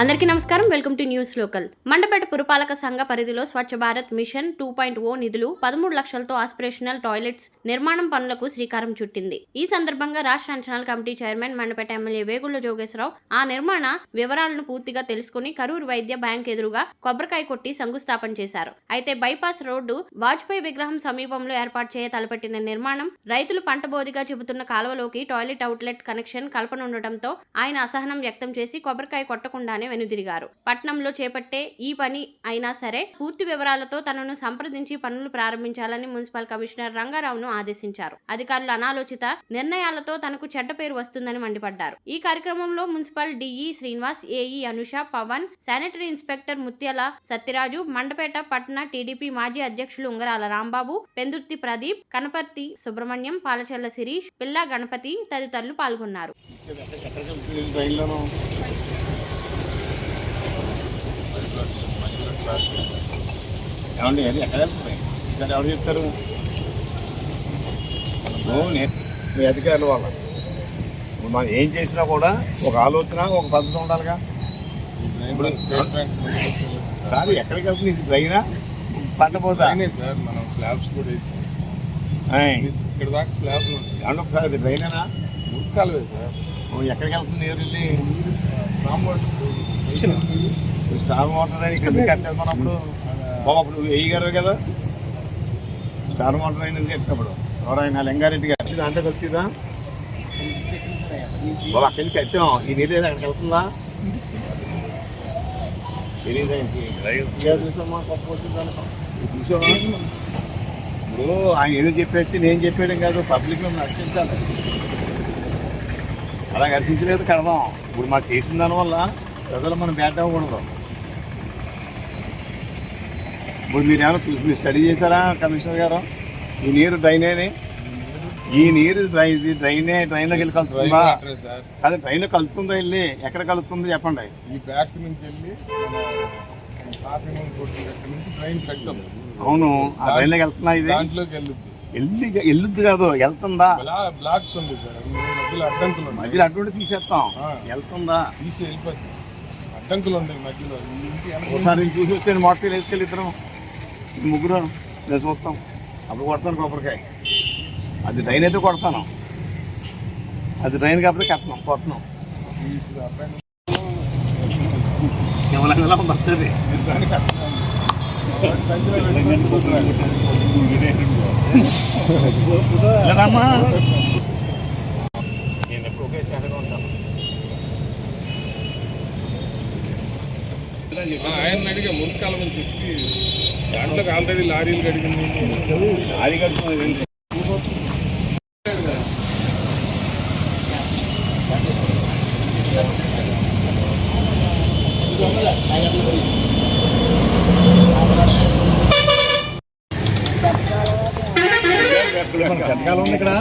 అందరికీ నమస్కారం. Welcome to news local. Mandapeta పురపాలక సంఘ పరిధిలో స్వచ్ఛ భారత్ మిషన్ 2.0 నిధులు 13 లక్షలతో ఆస్పిరేషనల్ టాయిలెట్స్ నిర్మాణం పనులకు శ్రీకారం చుట్టింది. ఈ సందర్భంగా రాష్ట్ర అంచనాల committee chairman Mandapeta MLA Vegulla Jogeswara Rao ఆ నిర్మాణ వివరాలను పూర్తిగా తెలుసుకుని కరూరు వైద్య బ్యాంక్ ఎదురుగా కొబ్బరికాయ కొట్టి శంకుస్థాపన చేశారు. అయితే బైపాస్ రోడ్డు వాజ్పేయి విగ్రహం సమీపంలో ఏర్పాటు చేయ తలపెట్టిన నిర్మాణం రైతులు పంట బోధిగా చెబుతున్న కాలువలోకి టాయిలెట్ అవుట్లెట్ కనెక్షన్ కల్పనుండటంతో ఆయన అసహనం వ్యక్తం చేసి కొబ్బరికాయ కొట్టకుండానే వెనుదిరిగారు. పట్నంలో చేపట్టే ఈ పని అయినా సరే పూర్తి వివరాలతో తనను సంప్రదించి పనులు ప్రారంభించాలని మున్సిపల్ కమిషనర్ రంగారావును ఆదేశించారు. అధికారుల అనాలోచిత నిర్ణయాలతో తనకు చెడ్డ పేరు వస్తుందని మండిపడ్డారు. ఈ కార్యక్రమంలో municipal DE Srinivas, AE Anusha, Pavan, sanitary inspector Mutyala Satyaraju, Mandapeta పట్టణ టీడీపీ మాజీ అధ్యక్షులు ఉంగరాల రాంబాబు, పెందుర్తి ప్రదీప్, కనపర్తి సుబ్రహ్మణ్యం, పాలచెల్ల శిరీష్, పిల్లా గణపతి తదితరులు పాల్గొన్నారు. ఏమండి అది ఎక్కడ వెళ్తుంది సార్? ఎవరు చెప్తారు? మీ అధికారుల వల్ల మనం ఏం చేసినా కూడా ఒక ఆలోచన, ఒక పద్ధతి ఉండాలిగా. ఇప్పుడు సార్ ఎక్కడికి వెళ్తుంది? ఇది డ్రైనా పంట పోతా సార్? మనం స్లాబ్స్ కూడా వేసాం ఇక్కడ దాకా స్లాబ్లు ఉంటాయి. ఏమన్నా ఒకసారి అది డ్రైనేనా? ఉరకాలే సార్. ఎక్కడికి వెళ్తుంది? నీరు వెళ్ళి స్టార్ మోటార్ అని ఇక్కడ కట్టేది మనం అప్పుడు బాబు అప్పుడు వేయగారు కదా స్టార్ మోటార్ అయినది కట్టినప్పుడు ఎవరైనా లింగారెడ్డి గారు దాంట్లో కలుతుందా బాబు? అక్కడి నుంచి కట్టాం. ఈ నీరు అక్కడికి వెళ్తుందా? చూసామా గొప్ప వచ్చిందా? చూసామా? ఇప్పుడు ఆయన ఏదో చెప్పేసి నేను చెప్పేయడం కాదు, పబ్లిక్లో నశించాలి. అలా నశించలేదు కడదాం. ఇప్పుడు మనం చేసిన దానివల్ల ప్రజలు మనం బ్యాట్ అవ్వకూడదు. ఇప్పుడు మీరు ఏమైనా మీరు స్టడీ చేశారా కమిషనర్ గారు? ఈ నీరు డ్రైనేని, ఈ నీరు డ్రైన్లోకి వెళ్ళి కలుతుందా? అదే డ్రైన్లో కలుతుందా? వెళ్ళి ఎక్కడ కలుస్తుంది చెప్పండి. ఈ బ్యాక్ నుంచి వెళ్ళి ట్రైన్ పెట్టాం. అవును, ఆ డ్రైన్లోకి వెళ్తున్నా? ఇది దాంట్లోకి వెళ్ళుద్ది కాదు, వెళ్తుందా? బ్లాక్స్ ఉంది సార్, మధ్యలో అడ్డంకులు, మధ్యలో అటువంటి తీసేస్తాం. వెళ్తుందా? తీసి వెళ్ళిపోతుంది. అడ్డంకులు ఉన్నాయి మధ్యలో. ఒకసారి చూసి వచ్చాను, మోటార్ సైకిల్ వేసుకెళ్ళి ఇద్దరం ముగ్గురు నేను చూస్తాం. అప్పుడు కొడతాను కొబ్బరికాయ. అది డ్రైన్ అయితే కొడతాను, అది డ్రైన్ కాకపోతే కట్టను కొట్టను. శివలింగంలో వచ్చేది లేదమ్మా. నేను ఎప్పుడు ఒకే చేతగా ఉంటాను. ఆయన అడిగా మురికాలం అని చెప్పి దాంట్లోకి ఆల్రెడీ లారీలు కడిగింది. లారీ కడుతుంది. చెత్తకాలం ఉంది ఇక్కడ.